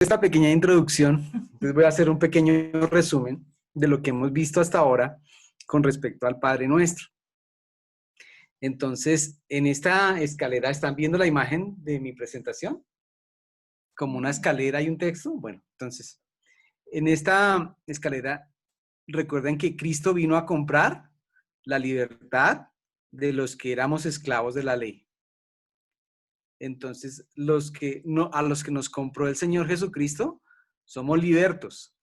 Esta pequeña introducción, les voy a hacer un pequeño resumen de lo que hemos visto hasta ahora con respecto al Padre Nuestro. Entonces, en esta escalera, ¿están viendo la imagen de mi presentación? Como una escalera y un texto. Bueno, entonces, en esta escalera, recuerden que Cristo vino a comprar la libertad de los que éramos esclavos de la ley. Entonces, a los que nos compró el Señor Jesucristo, somos libertos.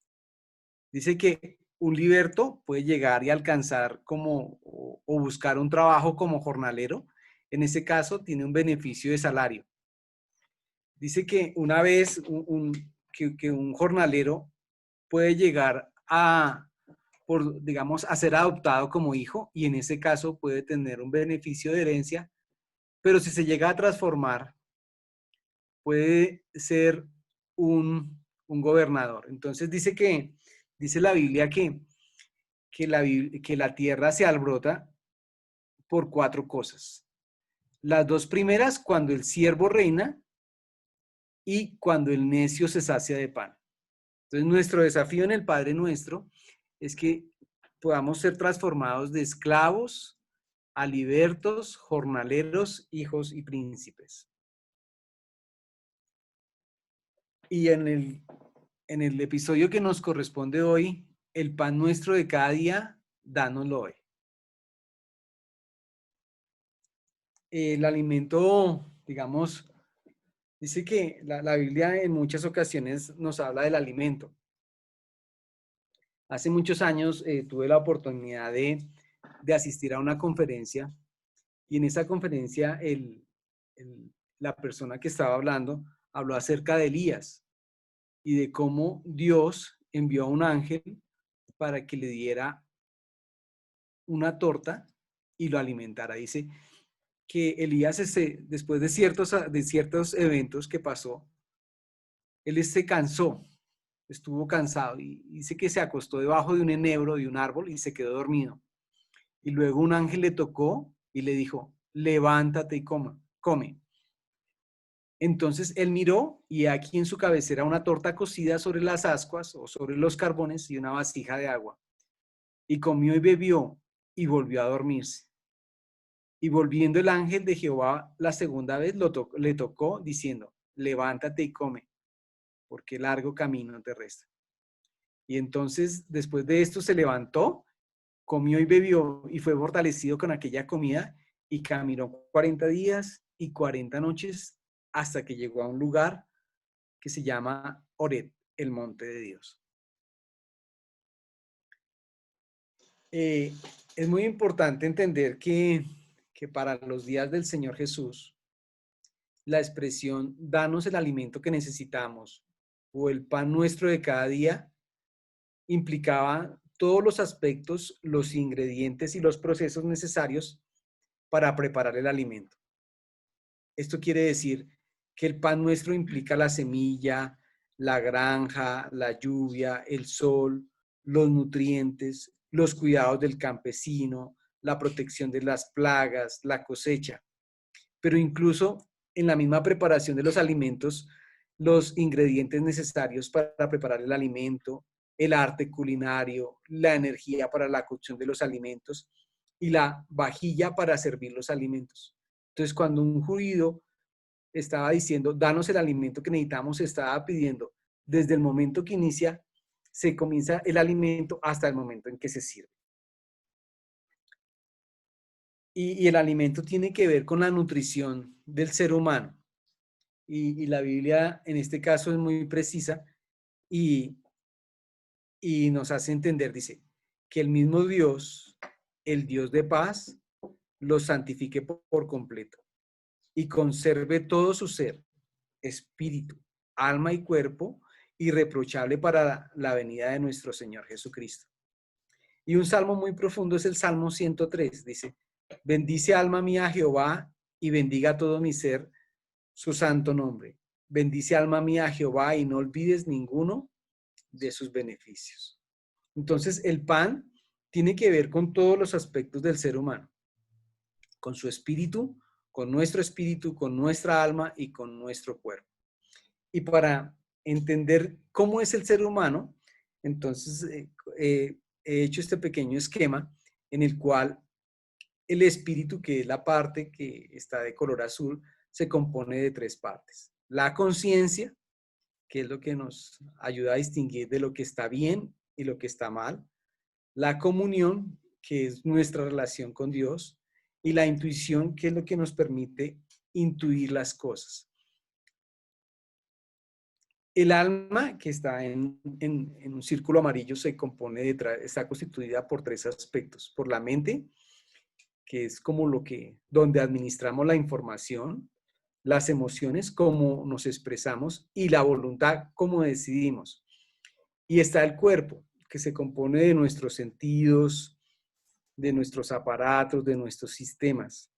Dice que un liberto puede llegar y alcanzar o buscar un trabajo como jornalero. En ese caso, tiene un beneficio de salario. Dice que una vez que un jornalero puede llegar digamos, a ser adoptado como hijo y en ese caso puede tener un beneficio de herencia, pero si se llega a transformar, puede ser un gobernador. Entonces dice la Biblia que la tierra se alborota por 4 cosas. Las 2 primeras, cuando el siervo reina y cuando el necio se sacia de pan. Entonces, nuestro desafío en el Padre Nuestro es que podamos ser transformados de esclavos a libertos, jornaleros, hijos y príncipes. Y en el episodio que nos corresponde hoy, el pan nuestro de cada día, dánoslo hoy. El alimento, digamos, dice que la Biblia en muchas ocasiones nos habla del alimento. Hace muchos años tuve la oportunidad de asistir a una conferencia y en esa conferencia la persona que estaba hablando habló acerca de Elías y de cómo Dios envió a un ángel para que le diera una torta y lo alimentara. Dice que Elías, después de ciertos eventos que pasó, él se cansó, estuvo cansado y dice que se acostó debajo de un enebro de un árbol y se quedó dormido. Y luego un ángel le tocó y le dijo, levántate y come. Entonces él miró y aquí en su cabecera una torta cocida sobre las ascuas o sobre los carbones y una vasija de agua. Y comió y bebió y volvió a dormirse. Y volviendo el ángel de Jehová la segunda vez le tocó diciendo, levántate y come, porque largo camino te resta. Y entonces después de esto se levantó, comió y bebió y fue fortalecido con aquella comida y caminó 40 días y 40 noches hasta que llegó a un lugar que se llama Horeb, el monte de Dios. Es muy importante entender que para los días del Señor Jesús, la expresión danos el alimento que necesitamos o el pan nuestro de cada día implicaba todos los aspectos, los ingredientes y los procesos necesarios para preparar el alimento. Esto quiere decir que el pan nuestro implica la semilla, la granja, la lluvia, el sol, los nutrientes, los cuidados del campesino, la protección de las plagas, la cosecha. Pero incluso en la misma preparación de los alimentos, los ingredientes necesarios para preparar el alimento, el arte culinario, la energía para la cocción de los alimentos y la vajilla para servir los alimentos. Entonces, cuando un judío estaba diciendo, danos el alimento que necesitamos, estaba pidiendo, desde el momento que se comienza el alimento hasta el momento en que se sirve. Y el alimento tiene que ver con la nutrición del ser humano. Y la Biblia en este caso es muy precisa y nos hace entender, dice, que el mismo Dios, el Dios de paz, los santifique por completo y conserve todo su ser, espíritu, alma y cuerpo, irreprochable para la venida de nuestro Señor Jesucristo. Y un salmo muy profundo es el Salmo 103, dice, bendice alma mía a Jehová y bendiga todo mi ser su santo nombre. Bendice alma mía a Jehová y no olvides ninguno de sus beneficios. Entonces, el pan tiene que ver con todos los aspectos del ser humano, con su espíritu, con nuestro espíritu, con nuestra alma y con nuestro cuerpo. Y para entender cómo es el ser humano, entonces he hecho este pequeño esquema en el cual el espíritu, que es la parte que está de color azul, se compone de 3 partes. La conciencia, que es lo que nos ayuda a distinguir de lo que está bien y lo que está mal. La comunión, que es nuestra relación con Dios. Y la intuición, que es lo que nos permite intuir las cosas. El alma, que está en un círculo amarillo, está constituida por 3 aspectos. Por la mente, que es como donde administramos la información, las emociones, cómo nos expresamos, y la voluntad, cómo decidimos. Y está el cuerpo, que se compone de nuestros sentidos, de nuestros aparatos, de nuestros sistemas.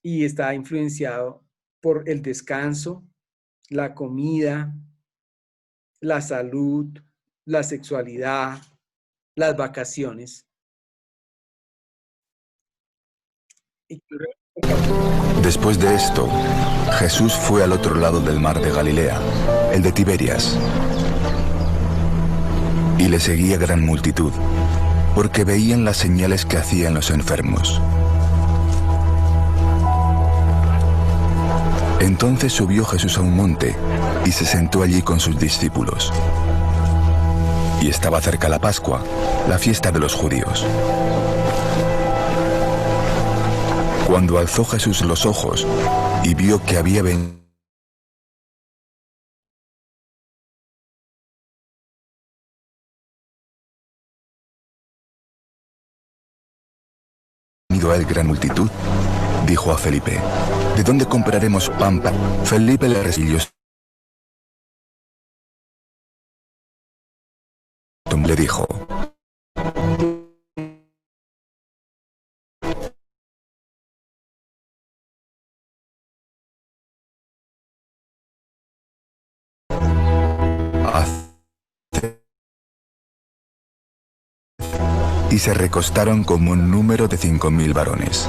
Y está influenciado por el descanso, la comida, la salud, la sexualidad, las vacaciones. Después de esto, Jesús fue al otro lado del mar de Galilea, el de Tiberias, y le seguía gran multitud, porque veían las señales que hacían los enfermos. Entonces subió Jesús a un monte y se sentó allí con sus discípulos. Y estaba cerca la Pascua, la fiesta de los judíos. Cuando alzó Jesús los ojos y vio que había venido a él gran multitud, dijo a Felipe: ¿de dónde compraremos pan para...? Felipe le respondió: le dijo: y se recostaron como un número de 5.000 varones.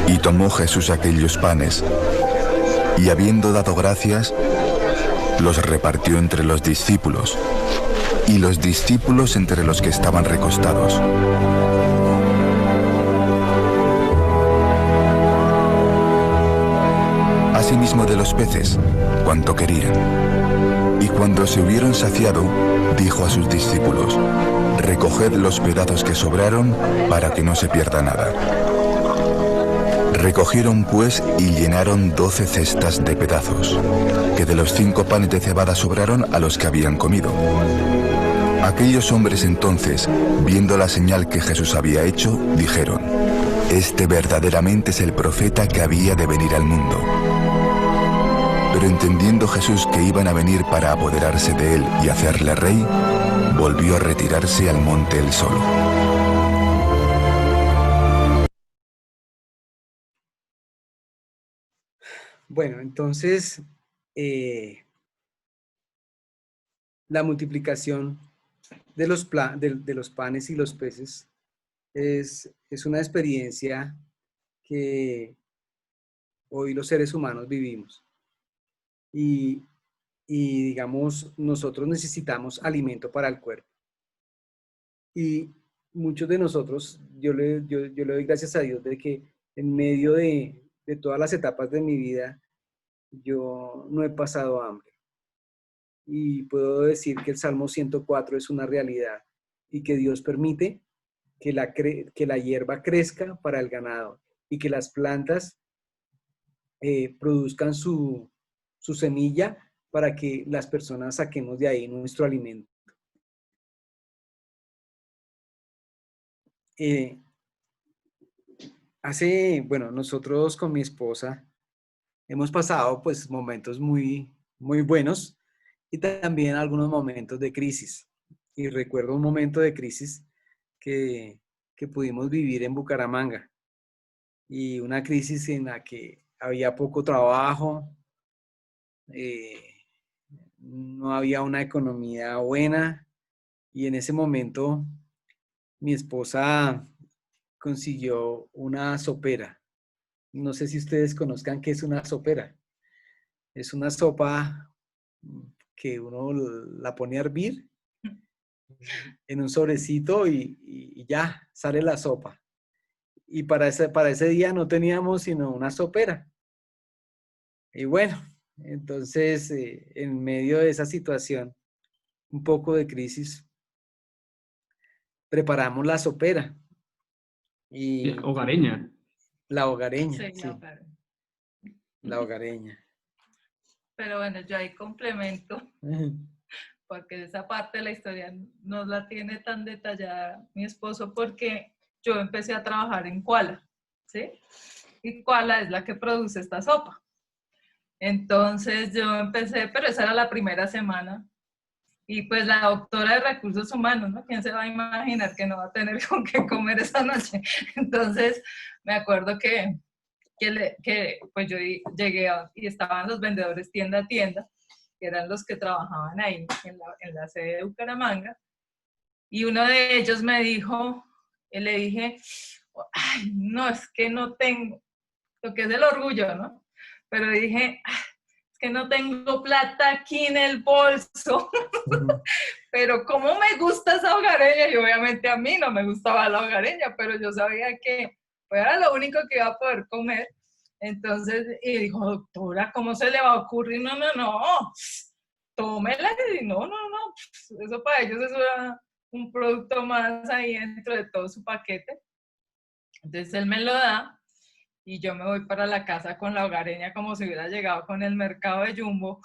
Y tomó Jesús aquellos panes, y habiendo dado gracias, los repartió entre los discípulos, y los discípulos entre los que estaban recostados. Asimismo de los peces, cuanto querían. Y cuando se hubieron saciado, dijo a sus discípulos: recoged los pedazos que sobraron, para que no se pierda nada. Recogieron pues y llenaron 12 cestas de pedazos, que de los 5 panes de cebada sobraron a los que habían comido. Aquellos hombres entonces, viendo la señal que Jesús había hecho, dijeron: este verdaderamente es el profeta que había de venir al mundo. Pero entendiendo Jesús que iban a venir para apoderarse de él y hacerle rey, volvió a retirarse al monte él solo. Bueno, entonces, la multiplicación de los panes y los peces es una experiencia que hoy los seres humanos vivimos. Y digamos, nosotros necesitamos alimento para el cuerpo. Y muchos de nosotros, yo le doy gracias a Dios de que en medio de todas las etapas de mi vida, yo no he pasado hambre. Y puedo decir que el Salmo 104 es una realidad y que Dios permite que la hierba crezca para el ganado y que las plantas produzcan su semilla para que las personas saquemos de ahí nuestro alimento. Bueno, nosotros con mi esposa hemos pasado pues momentos muy, muy buenos y también algunos momentos de crisis. Y recuerdo un momento de crisis que pudimos vivir en Bucaramanga, y una crisis en la que había poco trabajo, no había una economía buena, y en ese momento mi esposa consiguió una sopera. No sé si ustedes conozcan qué es una sopera. Es una sopa que uno la pone a hervir en un sobrecito y ya sale la sopa. Y para ese día no teníamos sino una sopera. Y bueno, entonces en medio de esa situación, un poco de crisis, preparamos la sopera y Hogareña. la hogareña, Sí, sí, no, claro. la hogareña. Pero bueno, yo ahí complemento, porque esa parte de la historia no la tiene tan detallada mi esposo, porque yo empecé a trabajar en Koala, ¿sí? Y Koala es la que produce esta sopa. Entonces yo empecé, pero esa era la primera semana. Y pues la doctora de recursos humanos, ¿no? ¿Quién se va a imaginar que no va a tener con qué comer esa noche? Entonces me acuerdo que pues yo llegué y estaban los vendedores tienda a tienda, que eran los que trabajaban ahí en la sede de Bucaramanga. Y uno de ellos me dijo, le dije, ay, no, es que no tengo, lo que es el orgullo, ¿no? Pero dije, es que no tengo plata aquí en el bolso, pero cómo me gusta esa hogareña, y obviamente a mí no me gustaba la hogareña, pero yo sabía que pues, era lo único que iba a poder comer. Entonces, y dijo, doctora, ¿cómo se le va a ocurrir? No, no, no, tómela. Y no, no, no, eso para ellos es un producto más ahí dentro de todo su paquete. Entonces él me lo da y yo me voy para la casa con la hogareña como si hubiera llegado con el mercado de Jumbo.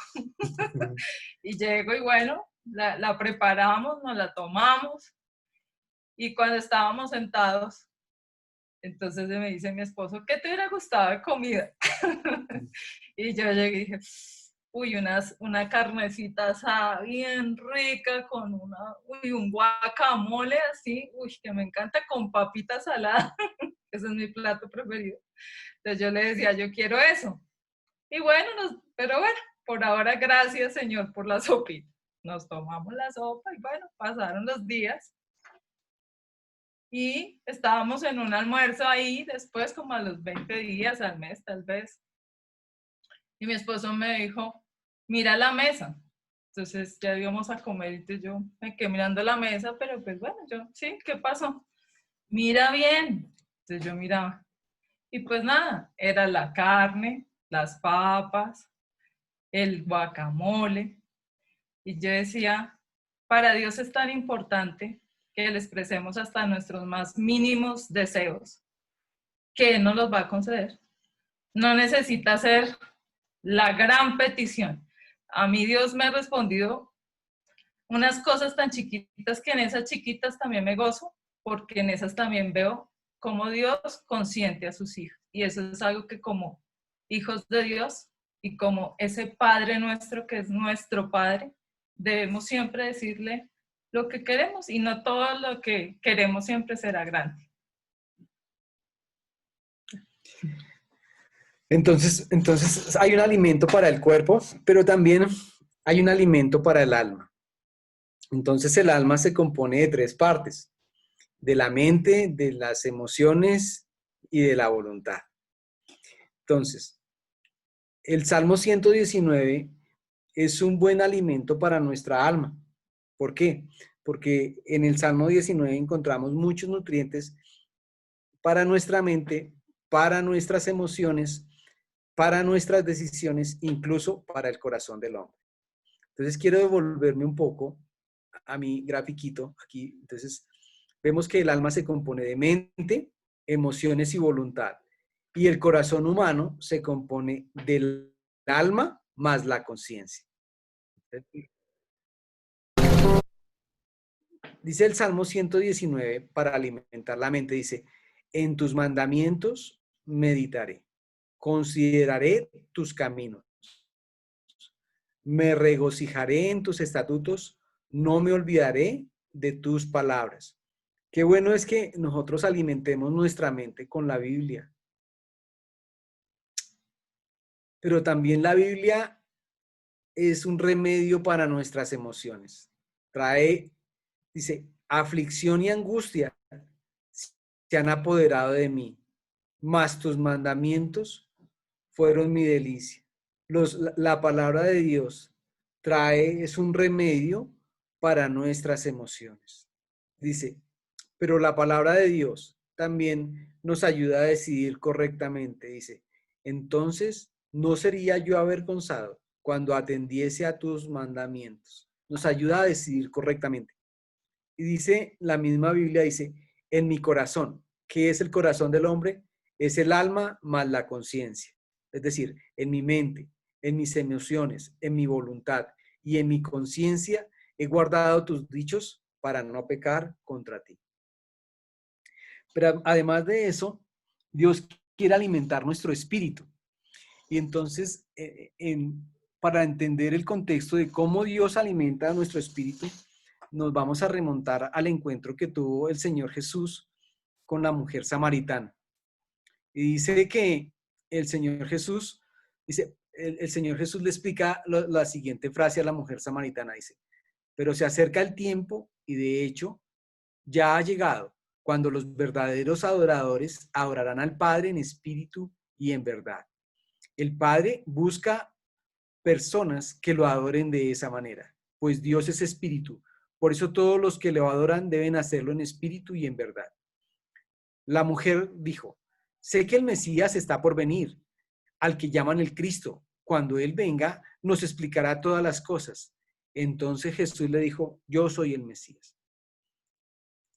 Y llego y bueno, la preparamos, nos la tomamos y cuando estábamos sentados, entonces me dice mi esposo, ¿qué te hubiera gustado de comida? Y yo llegué y dije, uy, una carnecita asada bien rica con un guacamole así, uy, que me encanta con papita salada. Ese es mi plato preferido. Entonces yo le decía, yo quiero eso. Y bueno, pero bueno, por ahora gracias Señor por la sopita. Nos tomamos la sopa y bueno, pasaron los días. Y estábamos en un almuerzo ahí, después como a los 20 días, al mes tal vez. Y mi esposo me dijo, mira la mesa. Entonces ya íbamos a comer y yo me quedé mirando la mesa, pero pues bueno, yo, sí, ¿qué pasó? Mira bien. Entonces yo miraba. Y pues nada, era la carne, las papas, el guacamole. Y yo decía, para Dios es tan importante que le expresemos hasta nuestros más mínimos deseos, que Él nos los va a conceder. No necesita ser la gran petición. A mí Dios me ha respondido unas cosas tan chiquitas que en esas chiquitas también me gozo, porque en esas también veo cómo Dios consiente a sus hijos. Y eso es algo que como hijos de Dios y como ese Padre nuestro que es nuestro Padre, debemos siempre decirle lo que queremos y no todo lo que queremos siempre será grande. Entonces hay un alimento para el cuerpo, pero también hay un alimento para el alma. Entonces el alma se compone de tres partes, de la mente, de las emociones y de la voluntad. Entonces, el Salmo 119 es un buen alimento para nuestra alma. ¿Por qué? Porque en el Salmo 19 encontramos muchos nutrientes para nuestra mente, para nuestras emociones, para nuestras decisiones, incluso para el corazón del hombre. Entonces quiero devolverme un poco a mi grafiquito aquí. Entonces vemos que el alma se compone de mente, emociones y voluntad. Y el corazón humano se compone del alma más la conciencia. Dice el Salmo 119 para alimentar la mente, dice, en tus mandamientos meditaré, consideraré tus caminos, me regocijaré en tus estatutos, no me olvidaré de tus palabras. Qué bueno es que nosotros alimentemos nuestra mente con la Biblia. Pero también la Biblia es un remedio para nuestras emociones. Dice, aflicción y angustia se han apoderado de mí, mas tus mandamientos fueron mi delicia. La palabra de Dios es un remedio para nuestras emociones. Dice, pero la palabra de Dios también nos ayuda a decidir correctamente. Dice, entonces no sería yo avergonzado cuando atendiese a tus mandamientos. Nos ayuda a decidir correctamente. Y dice, la misma Biblia dice, en mi corazón. ¿Qué es el corazón del hombre? Es el alma más la conciencia. Es decir, en mi mente, en mis emociones, en mi voluntad y en mi conciencia he guardado tus dichos para no pecar contra ti. Pero además de eso, Dios quiere alimentar nuestro espíritu. Y entonces, para entender el contexto de cómo Dios alimenta a nuestro espíritu, nos vamos a remontar al encuentro que tuvo el Señor Jesús con la mujer samaritana. Y dice que el Señor Jesús, el Señor Jesús le explica la siguiente frase a la mujer samaritana, dice, pero se acerca el tiempo y de hecho ya ha llegado cuando los verdaderos adoradores adorarán al Padre en espíritu y en verdad. El Padre busca personas que lo adoren de esa manera, pues Dios es espíritu. Por eso todos los que lo adoran deben hacerlo en espíritu y en verdad. La mujer dijo, sé que el Mesías está por venir, al que llaman el Cristo. Cuando Él venga, nos explicará todas las cosas. Entonces Jesús le dijo, yo soy el Mesías.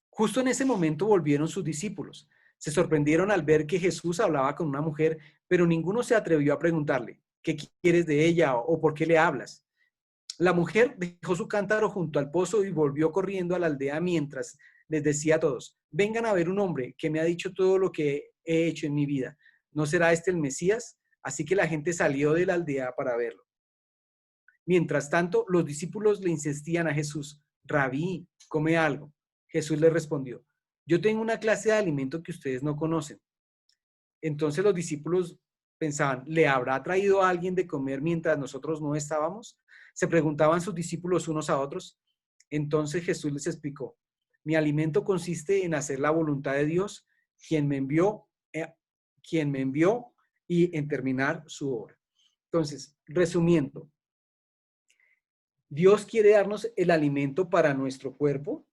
Justo en ese momento volvieron sus discípulos. Se sorprendieron al ver que Jesús hablaba con una mujer, pero ninguno se atrevió a preguntarle, ¿qué quieres de ella o por qué le hablas? La mujer dejó su cántaro junto al pozo y volvió corriendo a la aldea mientras les decía a todos, vengan a ver un hombre que me ha dicho todo lo que he hecho en mi vida. ¿No será este el Mesías? Así que la gente salió de la aldea para verlo. Mientras tanto, los discípulos le insistían a Jesús, Rabí, come algo. Jesús les respondió, yo tengo una clase de alimento que ustedes no conocen. Entonces los discípulos pensaban, ¿le habrá traído a alguien de comer mientras nosotros no estábamos? Se preguntaban sus discípulos unos a otros. Entonces Jesús les explicó, mi alimento consiste en hacer la voluntad de Dios, quien me envió y en terminar su obra. Entonces, resumiendo, Dios quiere darnos el alimento para nuestro cuerpo,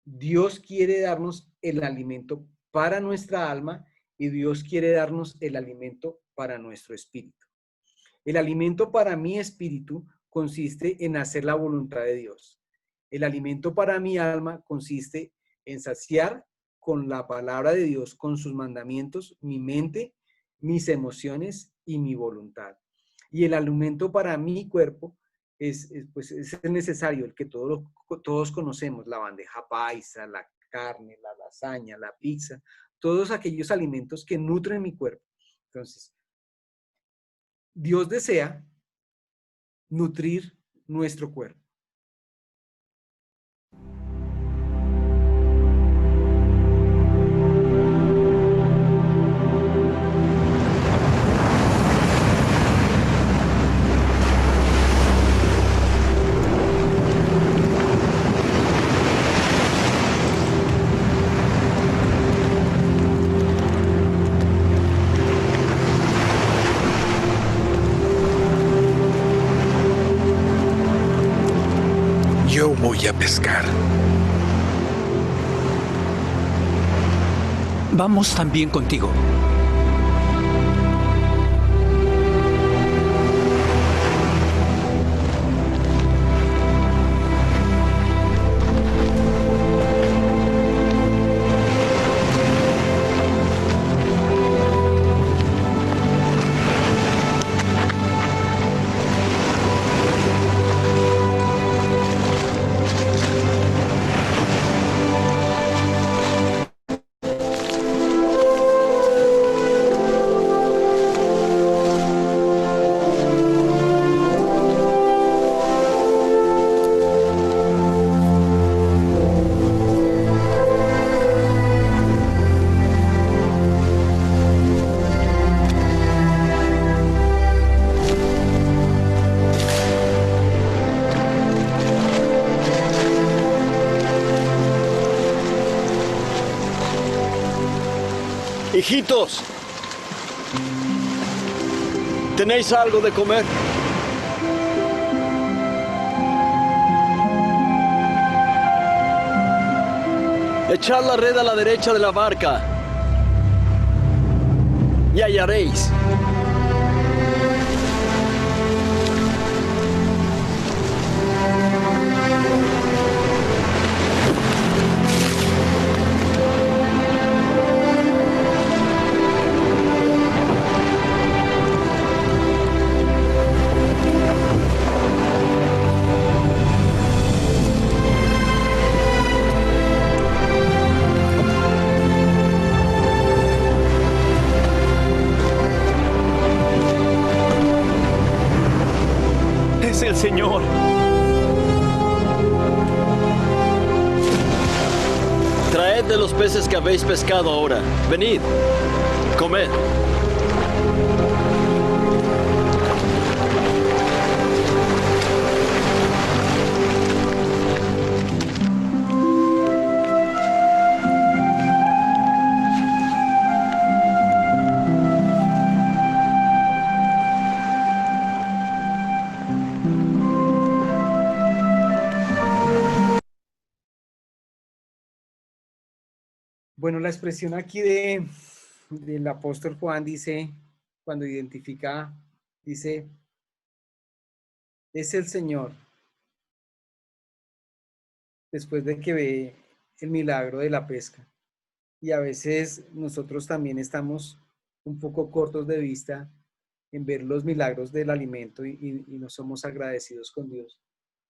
Dios quiere darnos el alimento para nuestra alma y Dios quiere darnos el alimento para nuestro espíritu. El alimento para mi espíritu consiste en hacer la voluntad de Dios. El alimento para mi alma consiste en saciar con la palabra de Dios, con sus mandamientos, mi mente, mis emociones y mi voluntad. Y el alimento para mi cuerpo es necesario, el que todos conocemos, la bandeja paisa, la carne, la lasaña, la pizza, todos aquellos alimentos que nutren mi cuerpo. Entonces, Dios desea nutrir nuestro cuerpo. Yo voy a pescar. Vamos también contigo. ¡Hijitos! ¿Tenéis algo de comer? Echad la red a la derecha de la barca y hallaréis. Es el Señor. Traed de los peces que habéis pescado ahora. Venid, comed. Bueno, la expresión aquí del apóstol Juan dice, cuando identifica, dice, es el Señor, después de que ve el milagro de la pesca. Y a veces nosotros también estamos un poco cortos de vista en ver los milagros del alimento y no somos agradecidos con Dios,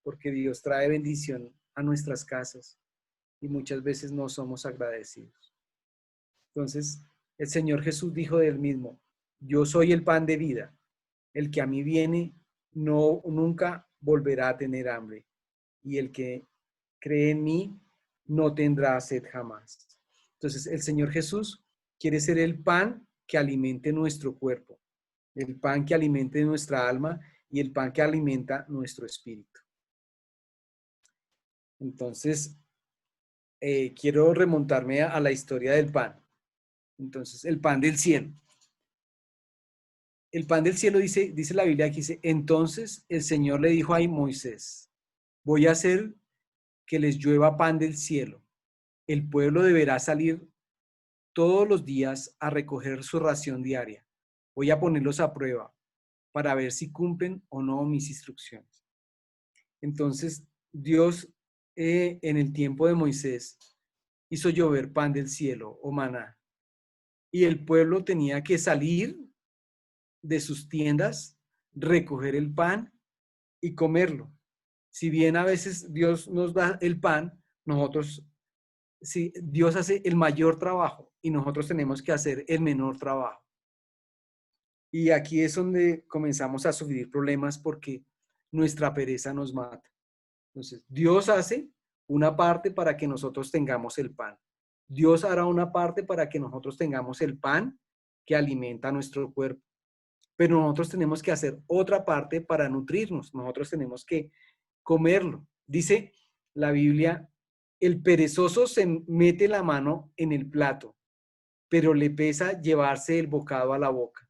porque Dios trae bendición a nuestras casas y muchas veces no somos agradecidos. Entonces, el Señor Jesús dijo de él mismo, yo soy el pan de vida, el que a mí viene nunca volverá a tener hambre, y el que cree en mí no tendrá sed jamás. Entonces, el Señor Jesús quiere ser el pan que alimente nuestro cuerpo, el pan que alimente nuestra alma y el pan que alimenta nuestro espíritu. Entonces, quiero remontarme a la historia del pan. Entonces, el pan del cielo. El pan del cielo dice la Biblia que dice, entonces el Señor le dijo a Moisés, voy a hacer que les llueva pan del cielo. El pueblo deberá salir todos los días a recoger su ración diaria. Voy a ponerlos a prueba para ver si cumplen o no mis instrucciones. Entonces, Dios en el tiempo de Moisés hizo llover pan del cielo o maná. Y el pueblo tenía que salir de sus tiendas, recoger el pan y comerlo. Si bien a veces Dios nos da el pan, nosotros, sí, Dios hace el mayor trabajo y nosotros tenemos que hacer el menor trabajo. Y aquí es donde comenzamos a sufrir problemas porque nuestra pereza nos mata. Entonces, Dios hace una parte para que nosotros tengamos el pan. Dios hará una parte para que nosotros tengamos el pan que alimenta nuestro cuerpo. Pero nosotros tenemos que hacer otra parte para nutrirnos. Nosotros tenemos que comerlo. Dice la Biblia, el perezoso se mete la mano en el plato, pero le pesa llevarse el bocado a la boca.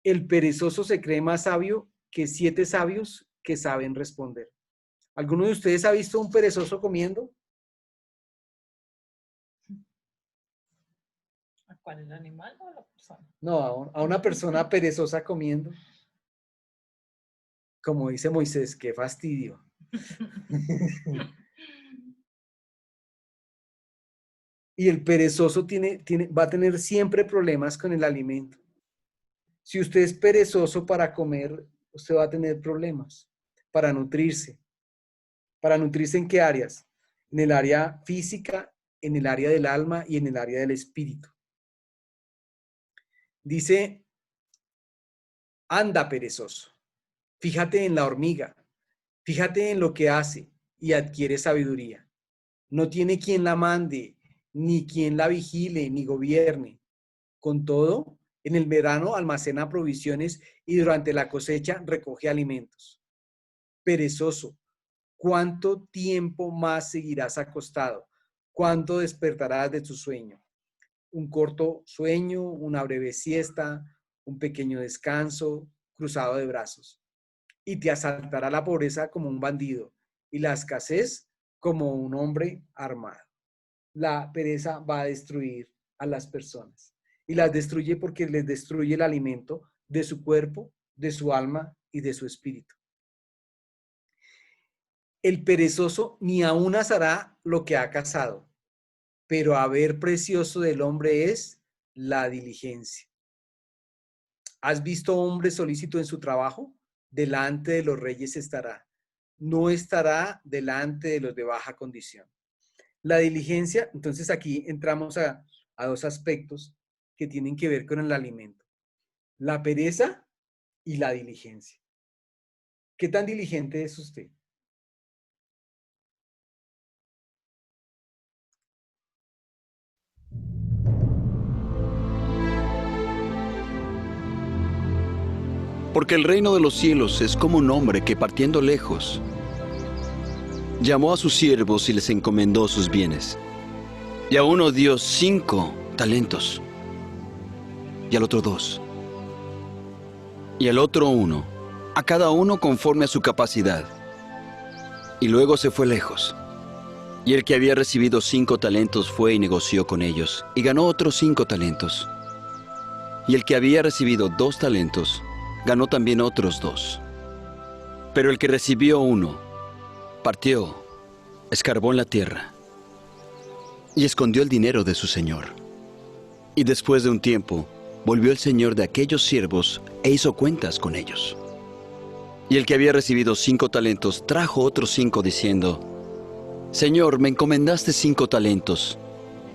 El perezoso se cree más sabio que 7 sabios que saben responder. ¿Alguno de ustedes ha visto un perezoso comiendo? ¿A cuál, el animal o a la persona? No, a una persona perezosa comiendo. Como dice Moisés, qué fastidio. Y el perezoso va a tener siempre problemas con el alimento. Si usted es perezoso para comer, usted va a tener problemas para nutrirse. ¿Para nutrirse en qué áreas? En el área física, en el área del alma y en el área del espíritu. Dice, anda perezoso, fíjate en la hormiga, fíjate en lo que hace y adquiere sabiduría. No tiene quien la mande, ni quien la vigile, ni gobierne. Con todo, en el verano almacena provisiones y durante la cosecha recoge alimentos. Perezoso, ¿cuánto tiempo más seguirás acostado? ¿Cuánto despertarás de tu sueño? Un corto sueño, una breve siesta, un pequeño descanso, cruzado de brazos. Y te asaltará la pobreza como un bandido y la escasez como un hombre armado. La pereza va a destruir a las personas y las destruye porque les destruye el alimento de su cuerpo, de su alma y de su espíritu. El perezoso ni aún asará lo que ha cazado, pero haber precioso del hombre es la diligencia. ¿Has visto hombre solícito en su trabajo? Delante de los reyes estará. No estará delante de los de baja condición. La diligencia, entonces aquí entramos a dos aspectos que tienen que ver con el alimento. La pereza y la diligencia. ¿Qué tan diligente es usted? Porque el reino de los cielos es como un hombre que partiendo lejos, llamó a sus siervos y les encomendó sus bienes. Y a uno dio 5 talentos, y al otro 2, y al otro 1, a cada uno conforme a su capacidad. Y luego se fue lejos. Y el que había recibido 5 talentos fue y negoció con ellos, y ganó otros 5 talentos. Y el que había recibido 2 talentos, ganó también otros 2. Pero el que recibió 1, partió, escarbó en la tierra, y escondió el dinero de su señor. Y después de un tiempo, volvió el señor de aquellos siervos e hizo cuentas con ellos. Y el que había recibido 5 talentos trajo otros 5 diciendo: Señor, me encomendaste 5 talentos.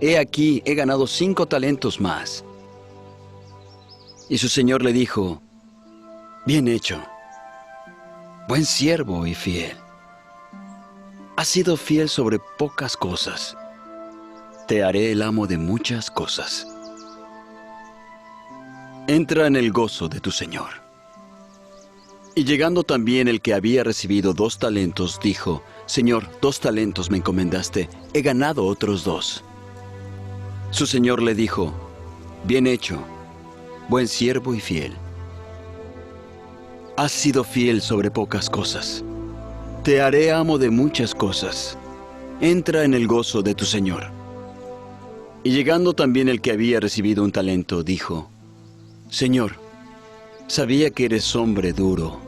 He aquí, he ganado 5 talentos más. Y su señor le dijo: Bien hecho, buen siervo y fiel. Has sido fiel sobre pocas cosas. Te haré el amo de muchas cosas. Entra en el gozo de tu señor. Y llegando también el que había recibido 2 talentos, dijo: Señor, 2 talentos me encomendaste, he ganado otros 2. Su señor le dijo: Bien hecho, buen siervo y fiel. Has sido fiel sobre pocas cosas. Te haré amo de muchas cosas. Entra en el gozo de tu señor. Y llegando también el que había recibido 1 talento, dijo: Señor, sabía que eres hombre duro,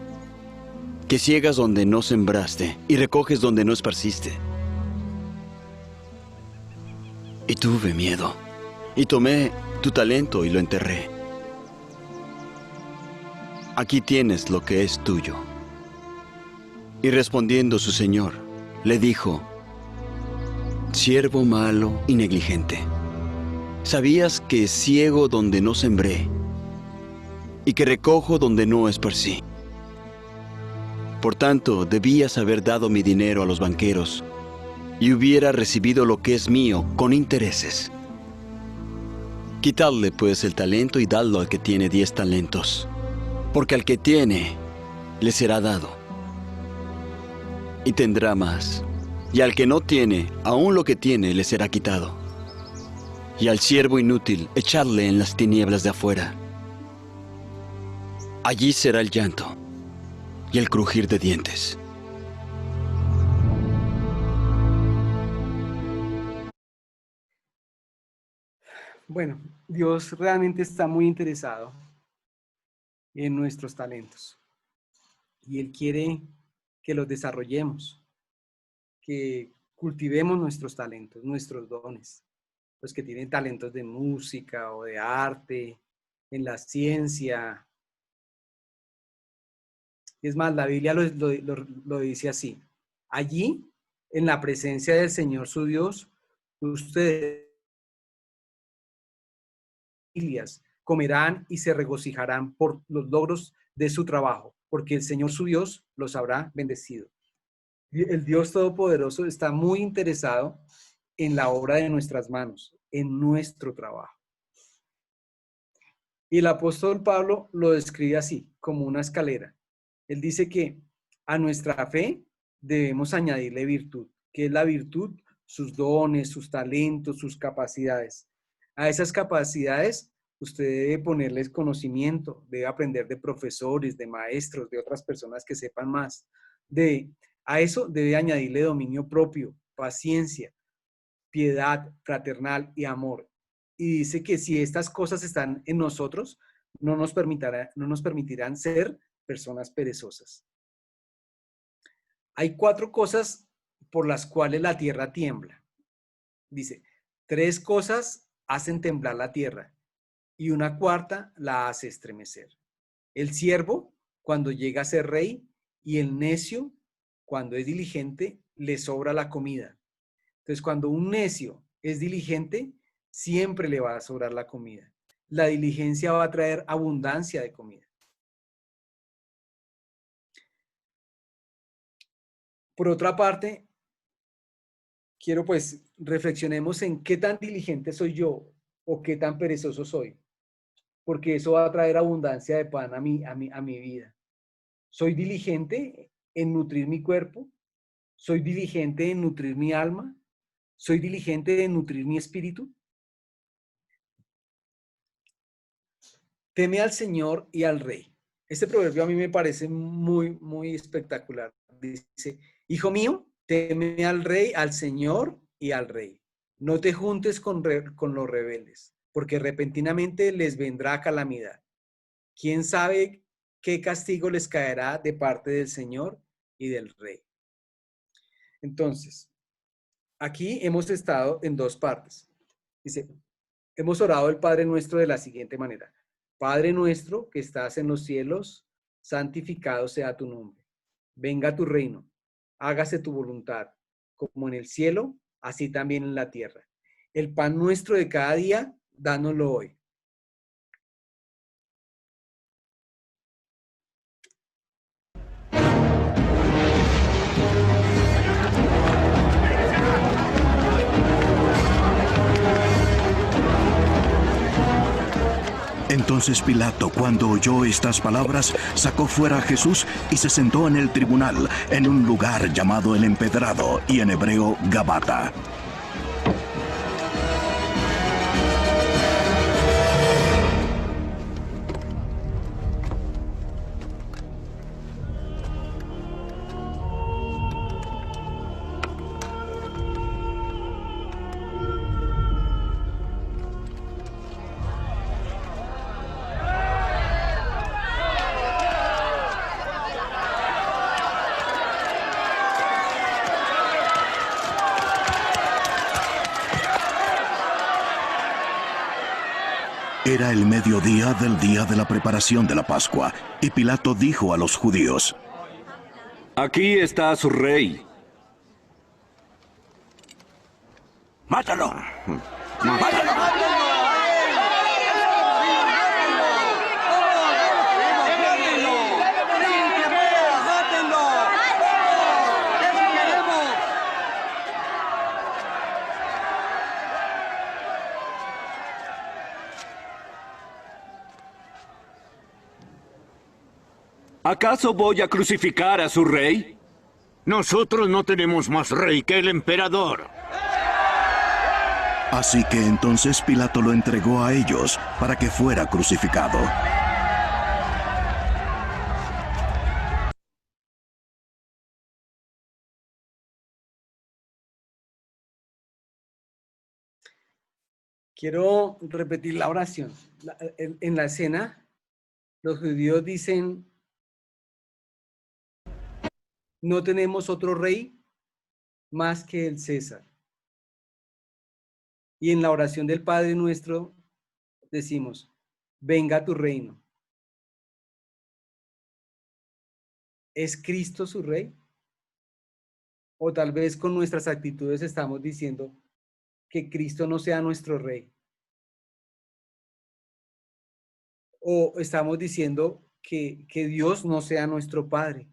que ciegas donde no sembraste y recoges donde no esparciste. Y tuve miedo, y tomé tu talento y lo enterré. Aquí tienes lo que es tuyo. Y respondiendo su señor, le dijo: Siervo malo y negligente, sabías que ciego donde no sembré, y que recojo donde no esparcí. Por tanto, debías haber dado mi dinero a los banqueros, y hubiera recibido lo que es mío con intereses. Quitadle pues el talento y dadlo al que tiene 10 talentos, porque al que tiene, le será dado, y tendrá más. Y al que no tiene, aún lo que tiene le será quitado. Y al siervo inútil, echadle en las tinieblas de afuera. Allí será el llanto y el crujir de dientes. Bueno, Dios realmente está muy interesado en nuestros talentos y Él quiere que los desarrollemos, que cultivemos nuestros talentos, nuestros dones. Los que tienen talentos de música o de arte, en la ciencia. Es más, la Biblia lo dice así: allí, en la presencia del Señor su Dios, ustedes comerán y se regocijarán por los logros de su trabajo, porque el Señor su Dios los habrá bendecido. El Dios Todopoderoso está muy interesado en la obra de nuestras manos, en nuestro trabajo. Y el apóstol Pablo lo describe así, como una escalera. Él dice que a nuestra fe debemos añadirle virtud. ¿Qué es la virtud? Sus dones, sus talentos, sus capacidades. A esas capacidades Usted debe ponerles conocimiento, debe aprender de profesores, de maestros, de otras personas que sepan más. A eso debe añadirle dominio propio, paciencia, piedad fraternal y amor. Y dice que si estas cosas están en nosotros, no nos permitirán ser personas perezosas. Hay 4 cosas por las cuales la tierra tiembla. Dice, 3 cosas hacen temblar la tierra y una cuarta la hace estremecer. El siervo, cuando llega a ser rey, y el necio, cuando es diligente, le sobra la comida. Entonces, cuando un necio es diligente, siempre le va a sobrar la comida. La diligencia va a traer abundancia de comida. Por otra parte, quiero pues reflexionemos en qué tan diligente soy yo o qué tan perezoso soy, porque eso va a traer abundancia de pan a mi vida. ¿Soy diligente en nutrir mi cuerpo? ¿Soy diligente en nutrir mi alma? ¿Soy diligente en nutrir mi espíritu? Teme al Señor y al Rey. Este proverbio a mí me parece muy, muy espectacular. Dice, hijo mío, teme al Rey, al Señor y al Rey. No te juntes con los rebeldes, porque repentinamente les vendrá calamidad. ¿Quién sabe qué castigo les caerá de parte del Señor y del Rey? Entonces, aquí hemos estado en 2 partes. Dice, hemos orado el Padre Nuestro de la siguiente manera. Padre nuestro que estás en los cielos, santificado sea tu nombre. Venga tu reino, hágase tu voluntad, como en el cielo, así también en la tierra. El pan nuestro de cada día, dánoslo hoy. Entonces Pilato, cuando oyó estas palabras, sacó fuera a Jesús y se sentó en el tribunal, en un lugar llamado el Empedrado, y en hebreo Gabata. Era el mediodía del día de la preparación de la Pascua, y Pilato dijo a los judíos: Aquí está su rey. ¡Mátalo! ¡Mátalo! ¿Acaso voy a crucificar a su rey? Nosotros no tenemos más rey que el emperador. Así que entonces Pilato lo entregó a ellos para que fuera crucificado. Quiero repetir la oración. En la escena, los judíos dicen, no tenemos otro rey más que el César. Y en la oración del Padre Nuestro decimos, venga tu reino. ¿Es Cristo su rey? O tal vez con nuestras actitudes estamos diciendo que Cristo no sea nuestro rey. O estamos diciendo que Dios no sea nuestro Padre.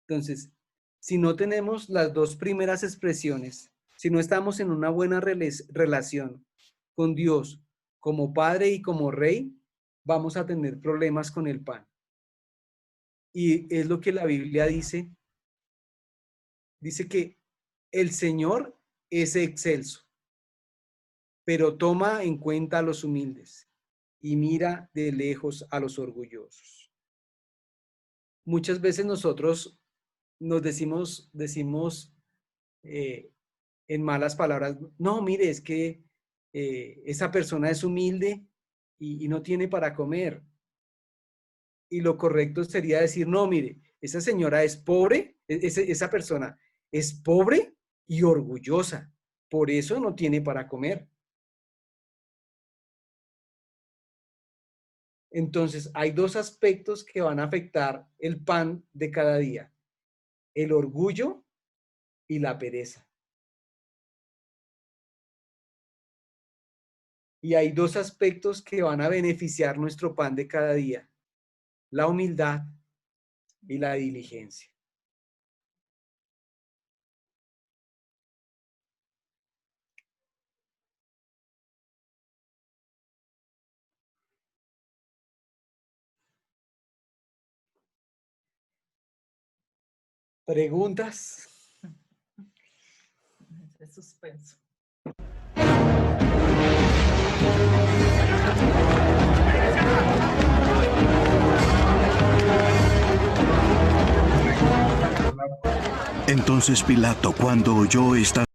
Entonces, si no tenemos las 2 primeras expresiones, si no estamos en una buena relación con Dios como Padre y como Rey, vamos a tener problemas con el pan. Y es lo que la Biblia dice. Dice que el Señor es excelso, pero toma en cuenta a los humildes. y mira de lejos a los orgullosos. Muchas veces nosotros nos decimos en malas palabras, no, mire, es que esa persona es humilde y no tiene para comer. Y lo correcto sería decir, no, mire, esa señora es pobre, esa persona es pobre y orgullosa, por eso no tiene para comer. Entonces, hay dos aspectos que van a afectar el pan de cada día: el orgullo y la pereza. Y hay dos aspectos que van a beneficiar nuestro pan de cada día: la humildad y la diligencia. ¿Preguntas? Ese suspenso. Entonces Pilato, cuando oyó estas